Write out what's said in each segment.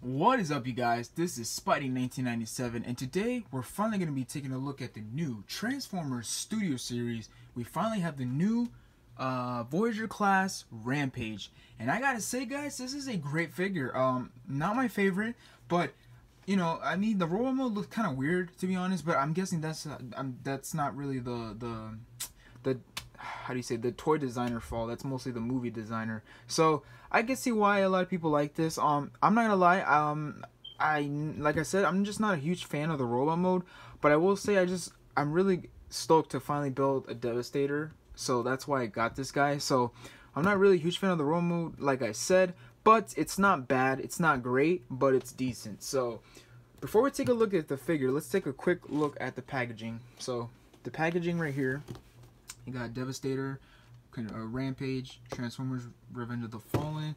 What is up, you guys? This is Spidey1997, and today we're finally going to be taking a look at the new Transformers Studio Series. We finally have the new Voyager class Rampage, and I gotta say, guys, this is a great figure. Not my favorite, but you know, I mean, the robot mode looks kind of weird, to be honest. But I'm guessing that's not really the how do you say, the toy designer fault. That's mostly the movie designer. So I can see why a lot of people like this. I'm not gonna lie. Like I said, I'm just not a huge fan of the robot mode. But I will say, I'm really stoked to finally build a Devastator. So that's why I got this guy. So I'm not really a huge fan of the robot mode, like I said. But it's not bad. It's not great, but it's decent. So before we take a look at the figure, let's take a quick look at the packaging. So the packaging right here. You got Devastator, Rampage, Transformers, Revenge of the Fallen.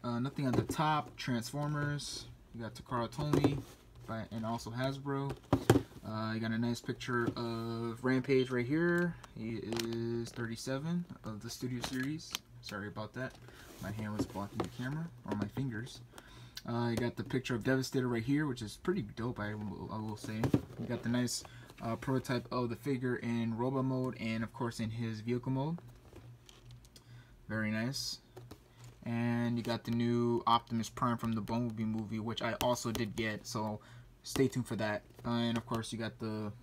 Nothing at the top. Transformers. You got Takara Tomy, and also Hasbro. You got a nice picture of Rampage right here. He is 37 of the Studio Series. Sorry about that. My hand was blocking the camera, or my fingers. You got the picture of Devastator right here, which is pretty dope, I will say. You got the nice prototype of the figure in robot mode, and of course in his vehicle mode. Very nice. And you got the new Optimus Prime from the Bumblebee movie, which I also did get, so stay tuned for that. And of course you got the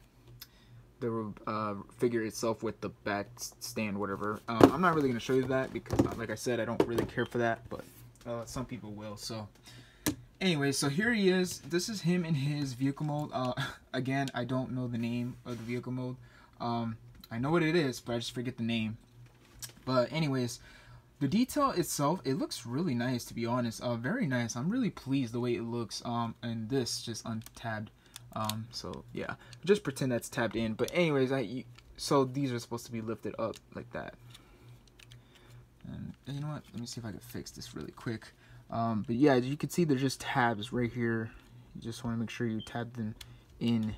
figure itself with the back stand, whatever. I'm not really going to show you that because, like I said, I don't really care for that, but some people will. So anyway, so here he is. This is him in his vehicle mode. Again, I don't know the name of the vehicle mode. I know what it is, but I just forget the name. But anyways, the detail itself, it looks really nice, to be honest. Very nice. I'm really pleased the way it looks. And this just untabbed. So yeah, just pretend that's tabbed in. But anyways, so these are supposed to be lifted up like that. And you know what? Let me see if I can fix this really quick. But yeah, as you can see, there's just tabs right here. You just want to make sure you tab them in.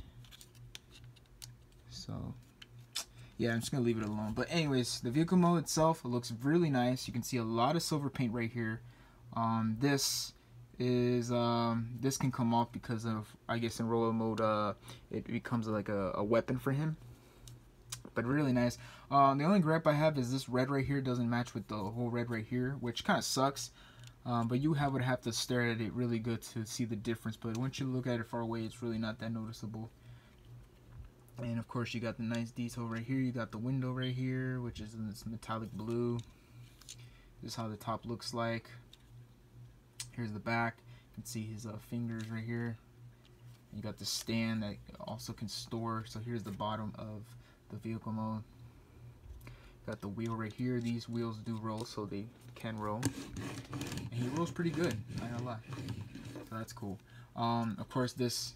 So yeah, I'm just gonna leave it alone. But anyways, the vehicle mode itself, it looks really nice. You can see a lot of silver paint right here. This can come off because of, I guess, in roller mode, it becomes like a weapon for him. But really nice. The only gripe I have is this red right here doesn't match with the whole red right here, which kind of sucks. But you would have to stare at it really good to see the difference. But once you look at it far away, it's really not that noticeable. And of course, you got the nice detail right here. You got the window right here, which is in this metallic blue. This is how the top looks like. Here's the back. You can see his fingers right here. You got the stand that also can store. So here's the bottom of the vehicle mode. Got the wheel right here. These wheels do roll, so they can roll. And he rolls pretty good, not gonna lie. So that's cool. Of course, this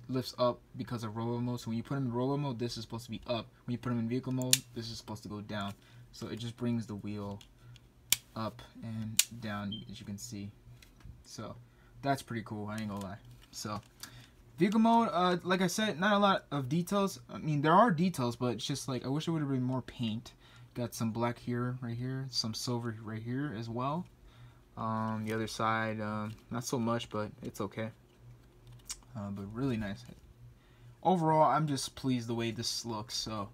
lifts up because of roller mode. So when you put him in roller mode, this is supposed to be up. When you put him in vehicle mode, this is supposed to go down. So it just brings the wheel up and down, as you can see. So that's pretty cool, I ain't gonna lie. So vehicle mode, like I said, not a lot of details. I mean, there are details, but it's just like, I wish it would have been more paint. Got some black here, right here, some silver right here as well. The other side, not so much, but it's okay. But really nice. Overall, I'm just pleased the way this looks. So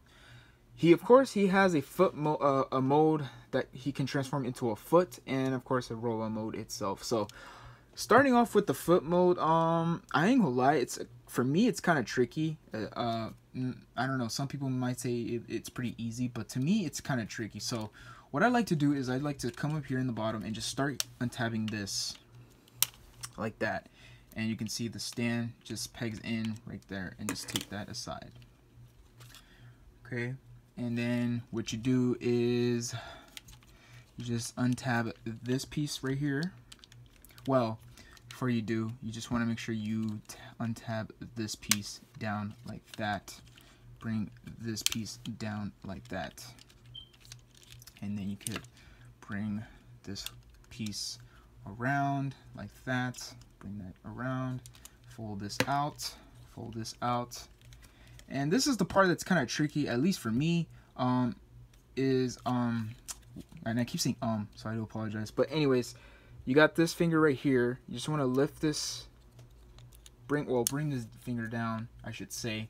of course, he has a foot a mode that he can transform into a foot, and of course a roller mode itself. So starting off with the foot mode, I ain't gonna lie, for me it's kind of tricky. I don't know, some people might say it's pretty easy, but to me it's kind of tricky. So what I like to do is I like to come up here in the bottom and just start untabbing this like that. And you can see the stand just pegs in right there, and just take that aside. Okay, and then what you do is you just untab this piece right here. Well, before you do, you just want to make sure you untab this piece down like that. Bring this piece down like that. And then you could bring this piece around like that. Bring that around, fold this out, and this is the part that's kind of tricky, at least for me, and I keep saying so I do apologize, but anyways, you got this finger right here. You just want to lift this, bring this finger down, I should say.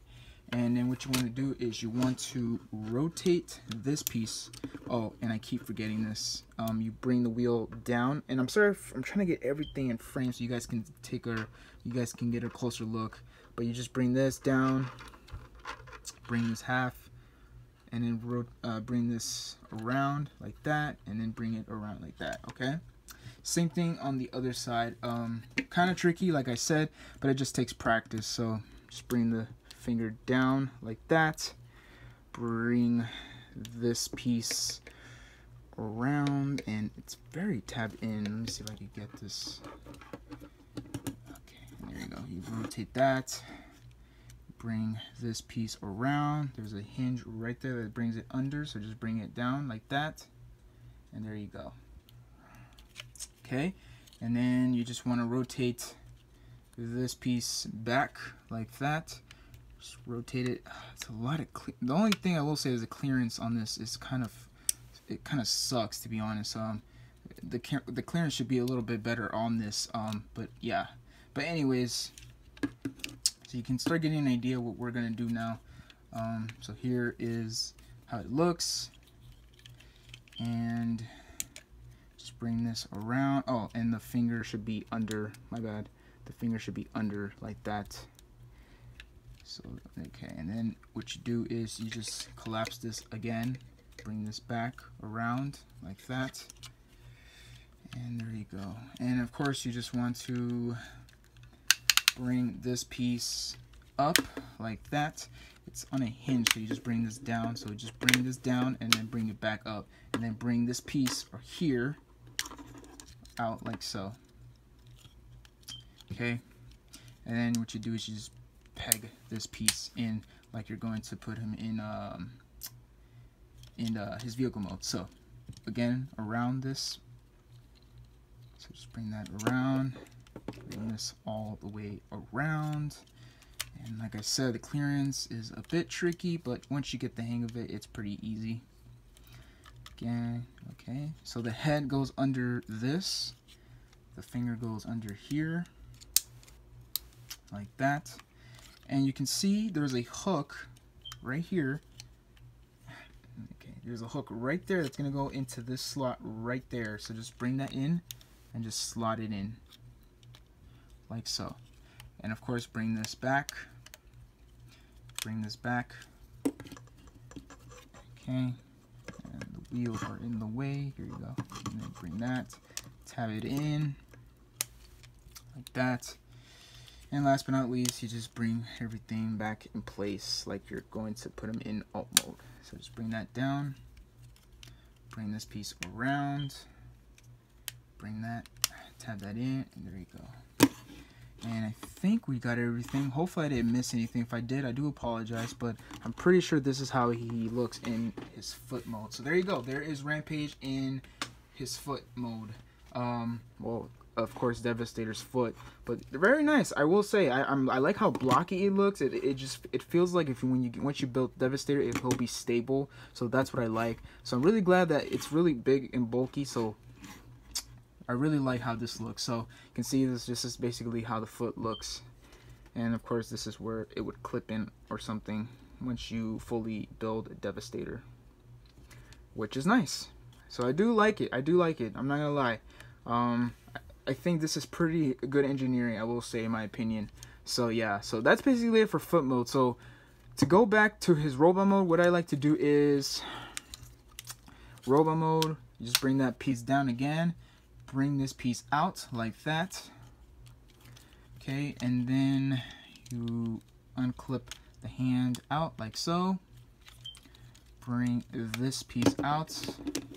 And then what you want to do is you want to rotate this piece. Oh, and I keep forgetting this. You bring the wheel down, and I'm sorry if I'm trying to get everything in frame so you guys can get a closer look. But you just bring this down, bring this half, and then bring this around like that, and then bring it around like that. Okay. Same thing on the other side. Kind of tricky, like I said, but it just takes practice. So just bring the finger down like that, bring this piece around, and it's very tabbed in. Let me see if I can get this. Okay, there you go. You rotate that, bring this piece around. There's a hinge right there that brings it under, so just bring it down like that, and there you go. Okay, and then you just want to rotate this piece back like that. Just rotate it. It's a lot of the only thing I will say is the clearance on this is kind of sucks, to be honest. The clearance should be a little bit better on this. But yeah. But anyways, so you can start getting an idea what we're gonna do now. So here is how it looks, and just bring this around. Oh, and the finger should be under. My bad. The finger should be under like that. So, okay, and then what you do is you just collapse this again, bring this back around like that, and there you go. And of course you just want to bring this piece up like that. It's on a hinge, so you just bring this down. So just bring this down and then bring it back up, and then bring this piece here out like so. Okay, and then what you do is you just peg this piece in like you're going to put him in his vehicle mode. So again, around this, so just bring that around, bring this all the way around, and like I said, the clearance is a bit tricky, but once you get the hang of it, it's pretty easy. Again, okay, so the head goes under this, the finger goes under here like that. And you can see there's a hook right here. Okay, there's a hook right there that's gonna go into this slot right there. So just bring that in and just slot it in like so. And of course, bring this back. Bring this back. Okay, and the wheels are in the way. Here you go. And then bring that, tab it in like that. And last but not least, you just bring everything back in place like you're going to put them in alt mode. So just bring that down, bring this piece around, bring that, tab that in, and there you go. And I think we got everything. Hopefully I didn't miss anything. If I did, I do apologize, but I'm pretty sure this is how he looks in his foot mode. So there you go. There is Rampage in his foot mode. Well, of course, Devastator's foot, but they're very nice. I will say, I like how blocky it looks. It feels like once you build Devastator, it'll be stable. So that's what I like. So I'm really glad that it's really big and bulky. So I really like how this looks. So you can see this is basically how the foot looks, and of course this is where it would clip in or something once you fully build a Devastator, which is nice. So I do like it. I do like it. I'm not gonna lie. I think this is pretty good engineering, I will say, in my opinion. So yeah, so that's basically it for foot mode. So to go back to his robot mode, what I like to do is robot mode, you just bring that piece down again, bring this piece out like that. Okay, and then you unclip the hand out like so. Bring this piece out,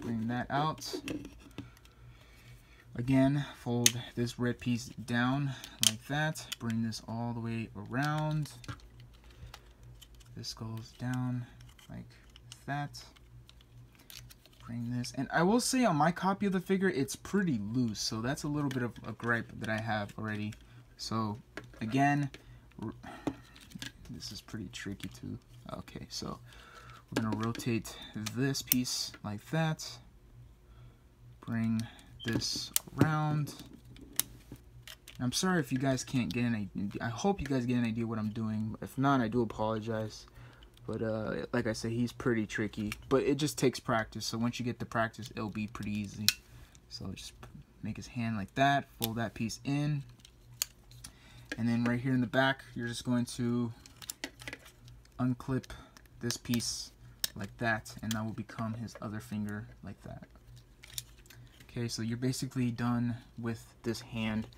bring that out. Again, fold this red piece down like that. Bring this all the way around. This goes down like that. Bring this, and I will say on my copy of the figure, it's pretty loose, so that's a little bit of a gripe that I have already. So again, this is pretty tricky too. Okay, so we're gonna rotate this piece like that. Bring this around. I'm sorry if you guys can't get an idea. I hope you guys get an idea what I'm doing. If not, I do apologize. But like I said, he's pretty tricky. But it just takes practice. So once you get the practice, it'll be pretty easy. So just make his hand like that. Fold that piece in. And then right here in the back, you're just going to unclip this piece like that. And that will become his other finger like that. Okay, so you're basically done with this hand.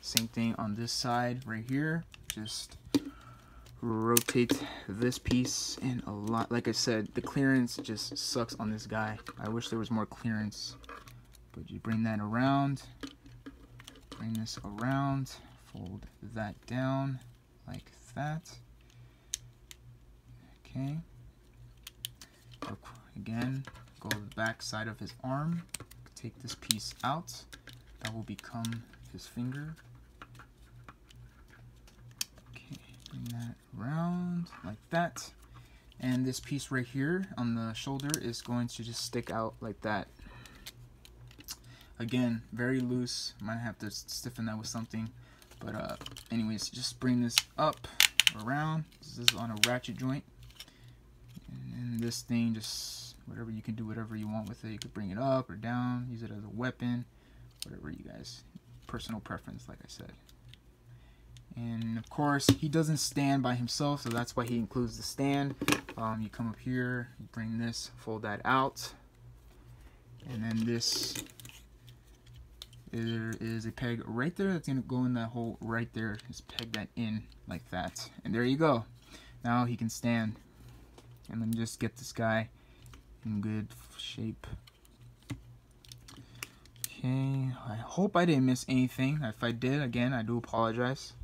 Same thing on this side right here. Just rotate this piece in a lot. Like I said, the clearance just sucks on this guy. I wish there was more clearance. But you bring that around. Bring this around. Fold that down like that. Okay. Again, go to the back side of his arm. Take this piece out. That will become his finger. Bring that around like that, and this piece right here on the shoulder is going to just stick out like that. Again, very loose. Might have to stiffen that with something, but anyways, just bring this up around. This is on a ratchet joint, and this thing, just whatever you can do, whatever you want with it. You could bring it up or down, use it as a weapon, whatever you guys, personal preference, like I said. And of course, he doesn't stand by himself, so that's why he includes the stand. You come up here, you bring this, fold that out, and then this, there is a peg right there that's going to go in that hole right there. Just peg that in like that, and there you go. Now he can stand. And then just get this guy in good shape. Okay, I hope I didn't miss anything. If I did, again, I do apologize.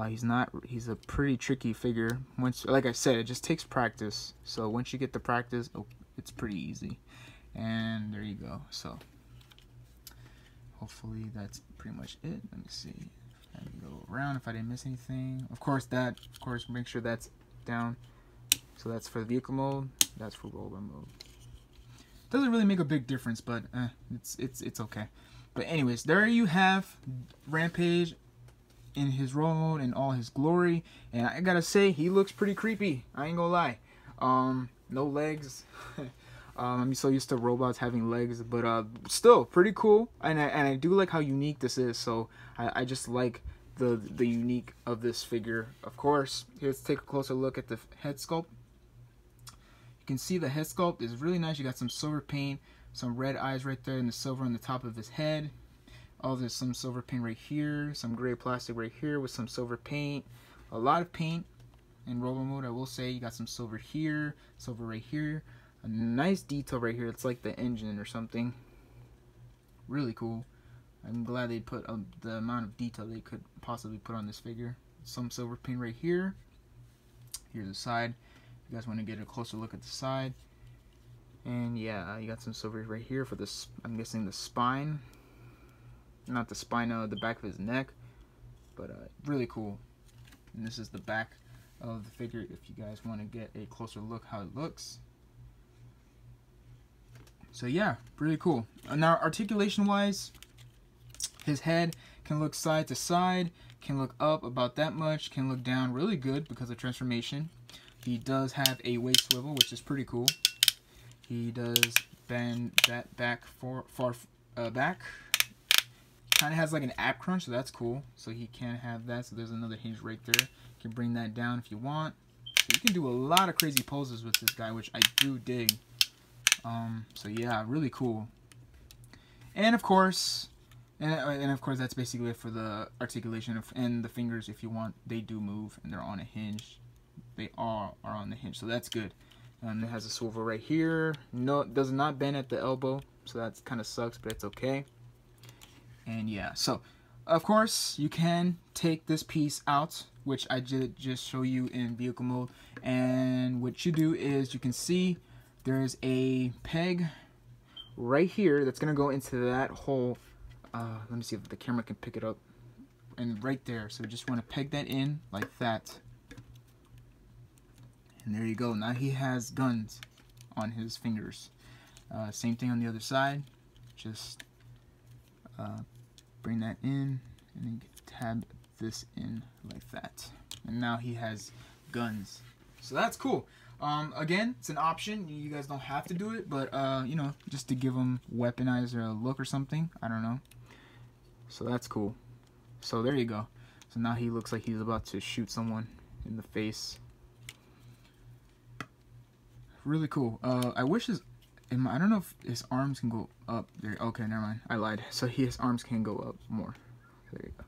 He's a pretty tricky figure. Once, like I said, it just takes practice. So once you get the practice, it's pretty easy. And there you go. So hopefully that's pretty much it. Let me see. I can go around if I didn't miss anything. Of course, make sure that's down. So that's for the vehicle mode. That's for roller mode. Doesn't really make a big difference, but it's okay. But anyways, there you have Rampage in his roll mode in all his glory, and I gotta say, he looks pretty creepy. I ain't gonna lie. No legs. I'm so used to robots having legs, but still pretty cool. And I do like how unique this is. So I just like the unique of this figure. Of course, let's take a closer look at the head sculpt. You can see the head sculpt is really nice. You got some silver paint, some red eyes right there, and the silver on the top of his head. Oh, there's some silver paint right here, some gray plastic right here with some silver paint. A lot of paint in roller mode, I will say. You got some silver here, silver right here. A nice detail right here. It's like the engine or something. Really cool. I'm glad they put the amount of detail they could possibly put on this figure. Some silver paint right here. Here's the side. If you guys want to get a closer look at the side. And yeah, you got some silver right here for this, I'm guessing the spine. Not the spine, the back of his neck, but really cool. And this is the back of the figure if you guys want to get a closer look how it looks. So yeah, really cool. Now articulation wise, his head can look side to side, can look up about that much, can look down really good because of transformation. He does have a waist swivel, which is pretty cool. He does bend that back far back. Kind of has like an ab crunch, so that's cool. So he can have that. So there's another hinge right there. You can bring that down if you want. So you can do a lot of crazy poses with this guy, which I do dig. So yeah, really cool. And of course, that's basically it for the articulation and the fingers. If you want, they do move and they're on a hinge. They are on the hinge, so that's good. It has a swivel right here. No, it does not bend at the elbow, so that kind of sucks, but it's okay. And yeah, so of course you can take this piece out, which I did just show you in vehicle mode. And what you do is you can see there's a peg right here that's gonna go into that hole. Let me see if the camera can pick it up. And right there, so we just want to peg that in like that. And there you go. Now he has guns on his fingers. Same thing on the other side. Just bring that in, and then tab this in like that. And now he has guns. So that's cool. Again, it's an option. You guys don't have to do it, but you know, just to give him weaponizer look or something. I don't know. So that's cool. So there you go. So now he looks like he's about to shoot someone in the face. Really cool. I wish his, I don't know if his arms can go up. There. Okay, never mind. I lied. So his arms can go up more. There you go.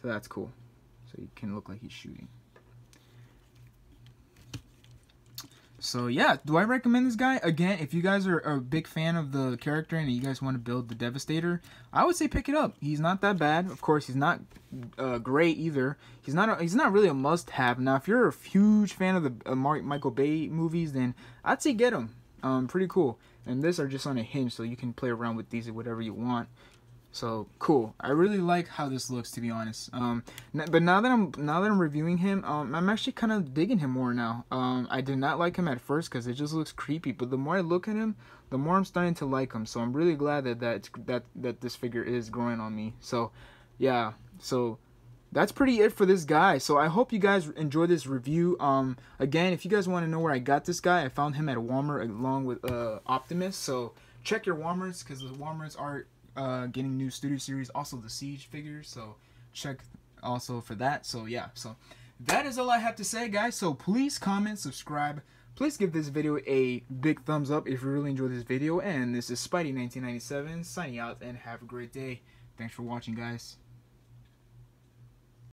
So that's cool. So he can look like he's shooting. So yeah, do I recommend this guy? Again, if you guys are a big fan of the character and you guys want to build the Devastator, I would say pick it up. He's not that bad. Of course, he's not great either. He's not really a must-have. Now, if you're a huge fan of the Michael Bay movies, then I'd say get him. Pretty cool. And this are just on a hinge, so you can play around with these or whatever you want. So cool. I really like how this looks, to be honest. But now that I'm reviewing him, I'm actually kind of digging him more now. I did not like him at first because it just looks creepy. But the more I look at him, the more I'm starting to like him. So I'm really glad that this figure is growing on me. So yeah. So that's pretty it for this guy. So I hope you guys enjoy this review. Again, if you guys want to know where I got this guy, I found him at Walmart along with Optimus. So check your Walmarts, because the Walmarts are getting new Studio Series, also the Siege figures, so check also for that. So yeah, so that is all I have to say, guys. So please comment, subscribe, please give this video a big thumbs up if you really enjoyed this video, and this is Spidey1997 signing out, and have a great day. Thanks for watching, guys.